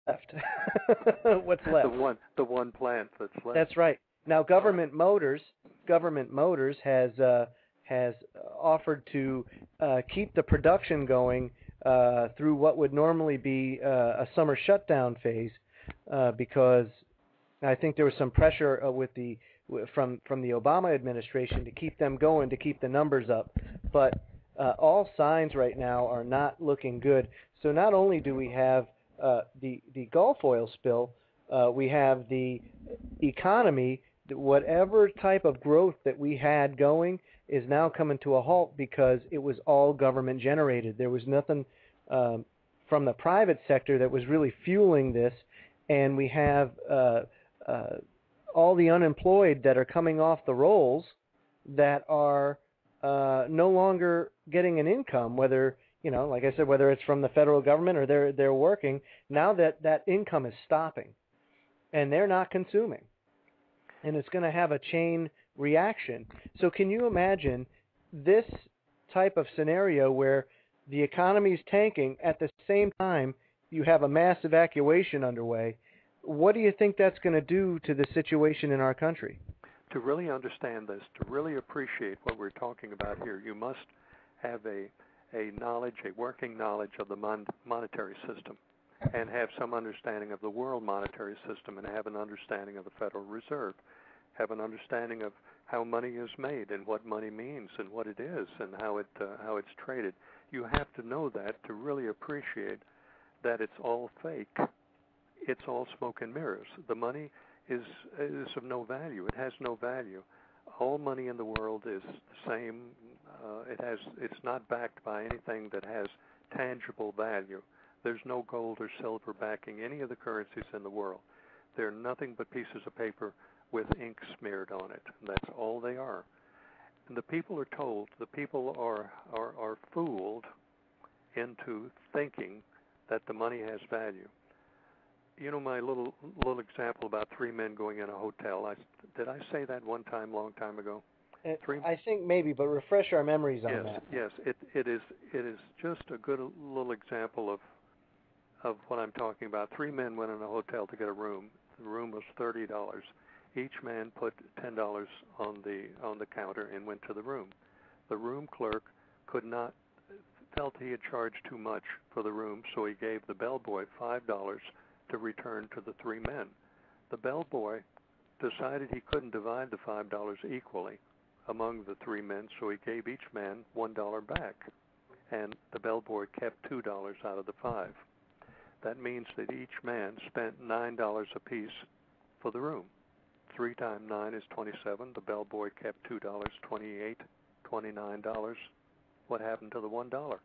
left. What's left? The one plant that's left. That's right. Now, Government Motors has offered to keep the production going through what would normally be a summer shutdown phase, because I think there was some pressure from the Obama administration to keep them going, to keep the numbers up. But all signs right now are not looking good. So not only do we have the Gulf oil spill, we have the economy. Whatever type of growth that we had going is now coming to a halt because it was all government generated. There was nothing from the private sector that was really fueling this, and we have all the unemployed that are coming off the rolls that are no longer getting an income, whether, like I said, whether it's from the federal government or they're working. Now that income is stopping, and they're not consuming, and it's going to have a chain reaction. So can you imagine this type of scenario where the economy is tanking at the same time you have a mass evacuation underway? What do you think that's going to do to the situation in our country? To really understand this, to really appreciate what we're talking about here, you must have a working knowledge of the monetary system, and have some understanding of the world monetary system, and have an understanding of the Federal Reserve, have an understanding of how money is made and what money means and what it is and how it's traded. You have to know that to really appreciate that it's all fake. It's all smoke and mirrors. The money is of no value. It has no value. All money in the world is the same. It's not backed by anything that has tangible value. There's no gold or silver backing any of the currencies in the world. They're nothing but pieces of paper with ink smeared on it. That's all they are. And the people are fooled into thinking that the money has value. My little example about three men going in a hotel. Did I say that one time, long time ago? I think maybe, but refresh our memories on that. Yes. It is just a good little example of what I'm talking about. Three men went in a hotel to get a room. The room was $30. Each man put $10 on the counter and went to the room. The room clerk felt he had charged too much for the room, so he gave the bellboy $5 to return to the three men. The bellboy decided he couldn't divide the $5 equally among the three men, so he gave each man $1 back, and the bellboy kept $2 out of the 5. That means that each man spent $9 apiece for the room. 3 times 9 is 27. The bellboy kept $2, 28, $29. What happened to the $1?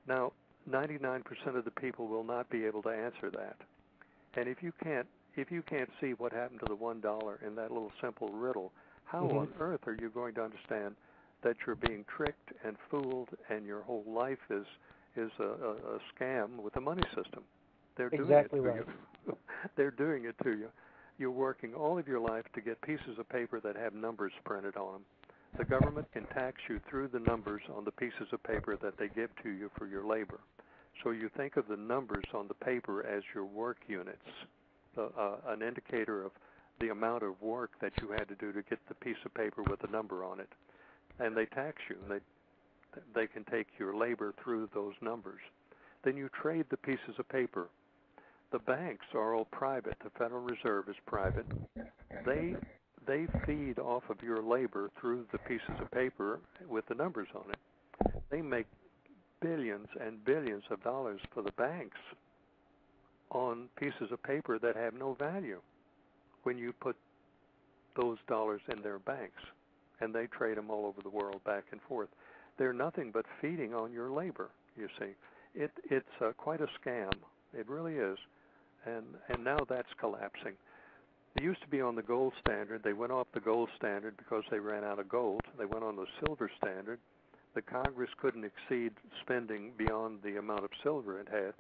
Now, 99% of the people will not be able to answer that. And if you can't see what happened to the $1 in that little simple riddle, how on earth are you going to understand that you're being tricked and fooled, and your whole life is a scam with the money system? They're doing exactly it to right. you. They're doing it to you. You're working all of your life to get pieces of paper that have numbers printed on them. The government can tax you through the numbers on the pieces of paper that they give to you for your labor. So you think of the numbers on the paper as your work units, an indicator of the amount of work that you had to do to get the piece of paper with a number on it. And they tax you. They can take your labor through those numbers. Then you trade the pieces of paper. The banks are all private. The Federal Reserve is private. They feed off of your labor through the pieces of paper with the numbers on it. They make billions and billions of dollars for the banks on pieces of paper that have no value when you put those dollars in their banks, and they trade them all over the world back and forth. They're nothing but feeding on your labor, you see. It's quite a scam. It really is. And now that's collapsing. They used to be on the gold standard. They went off the gold standard because they ran out of gold. They went on the silver standard. The Congress couldn't exceed spending beyond the amount of silver it had,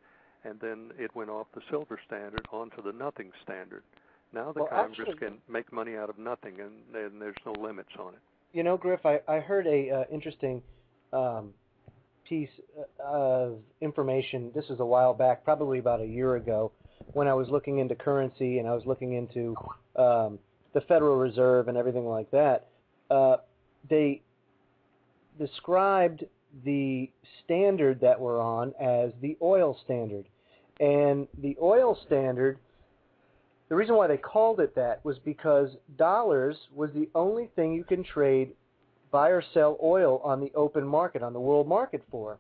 and then it went off the silver standard onto the nothing standard. Now the Congress can make money out of nothing, and there's no limits on it. Griff, I heard a interesting piece of information. This was a while back, probably about a year ago, when I was looking into currency and I was looking into the Federal Reserve and everything like that. They described the standard that we're on as the oil standard. And the oil standard, the reason why they called it that was because dollars was the only thing you can trade, buy or sell oil on the open market, on the world market for.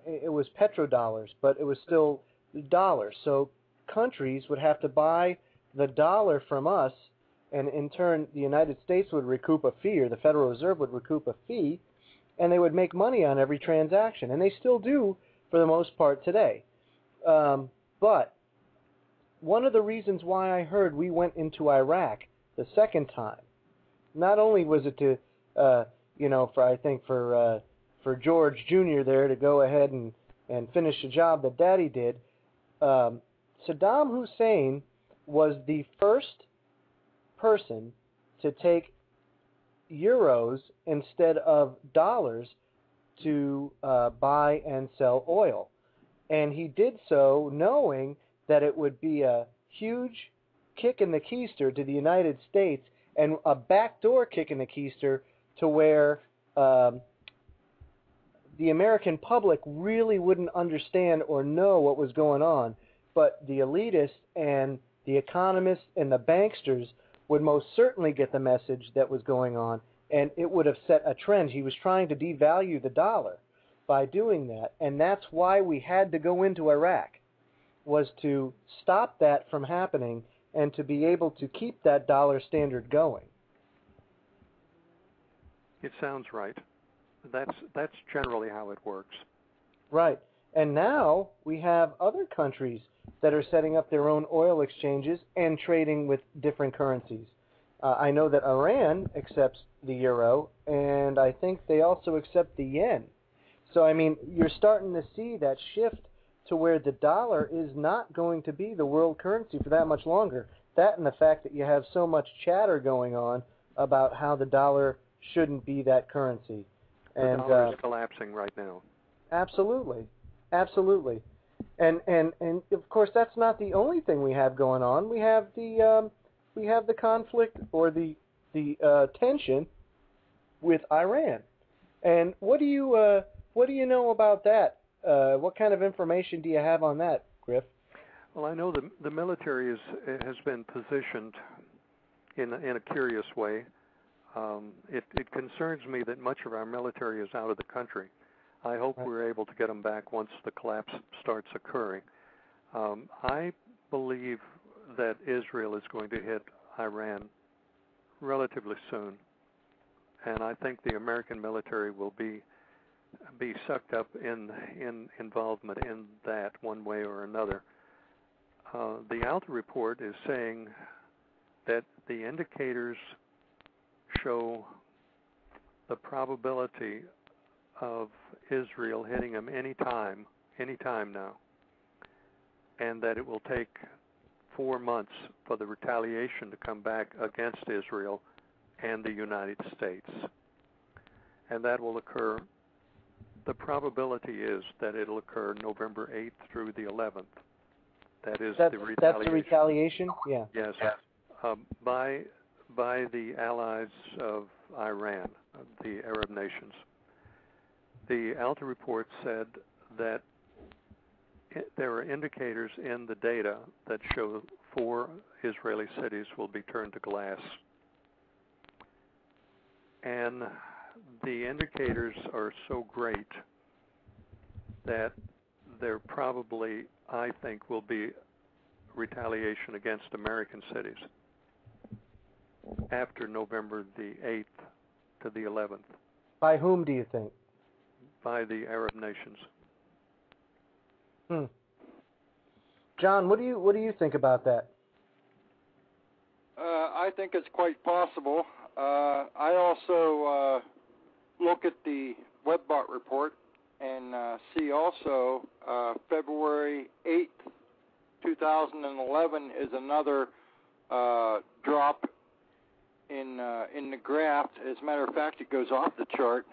It was petrodollars, but it was still dollars. So countries would have to buy the dollar from us, and in turn the United States would recoup a fee, or the Federal Reserve would recoup a fee, and they would make money on every transaction. And they still do for the most part today. But one of the reasons why I heard we went into Iraq the second time, not only was it to, for George Jr. there to go ahead and finish the job that Daddy did, Saddam Hussein was the first person to take euros instead of dollars to buy and sell oil. And he did so knowing that it would be a huge kick in the keister to the United States and a backdoor kick in the keister to where the American public really wouldn't understand or know what was going on. But the elitists and the economists and the banksters would most certainly get the message that was going on, and it would have set a trend. He was trying to devalue the dollar by doing that, and that's why we had to go into Iraq, was to stop that from happening and to be able to keep that dollar standard going. It sounds right. That's generally how it works. Right. And now we have other countries that are setting up their own oil exchanges and trading with different currencies. I know that Iran accepts the euro, and I think they also accept the yen. So, I mean, you're starting to see that shift to where the dollar is not going to be the world currency for that much longer. That and the fact that you have so much chatter going on about how the dollar shouldn't be that currency. The dollar is collapsing right now. Absolutely. Absolutely. And of course that's not the only thing we have going on. We have the conflict or the tension with Iran. And what do you know about that? What kind of information do you have on that, Griff? Well, I know the military has been positioned in a curious way. It concerns me that much of our military is out of the country. I hope we're able to get them back once the collapse starts occurring. I believe that Israel is going to hit Iran relatively soon, and I think the American military will be sucked up in involvement in that one way or another. The Alta report is saying that the indicators show the probability of Israel hitting them any time now, and that it will take 4 months for the retaliation to come back against Israel and the United States. And that will occur, the probability is that it'll occur November 8th through the 11th. That is the retaliation. That's the retaliation? Yeah. Yes. By the allies of Iran, the Arab nations. The Alta report said that there are indicators in the data that show 4 Israeli cities will be turned to glass. And the indicators are so great that there probably, I think, will be retaliation against American cities after November the 8th to the 11th. By whom do you think? By the Arab nations. John, what do you think about that? I think it's quite possible. I also look at the webbot report and see also February 8th, 2011 is another drop in the graph. As a matter of fact, it goes off the chart.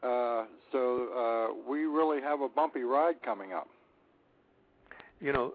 So we really have a bumpy ride coming up. You know,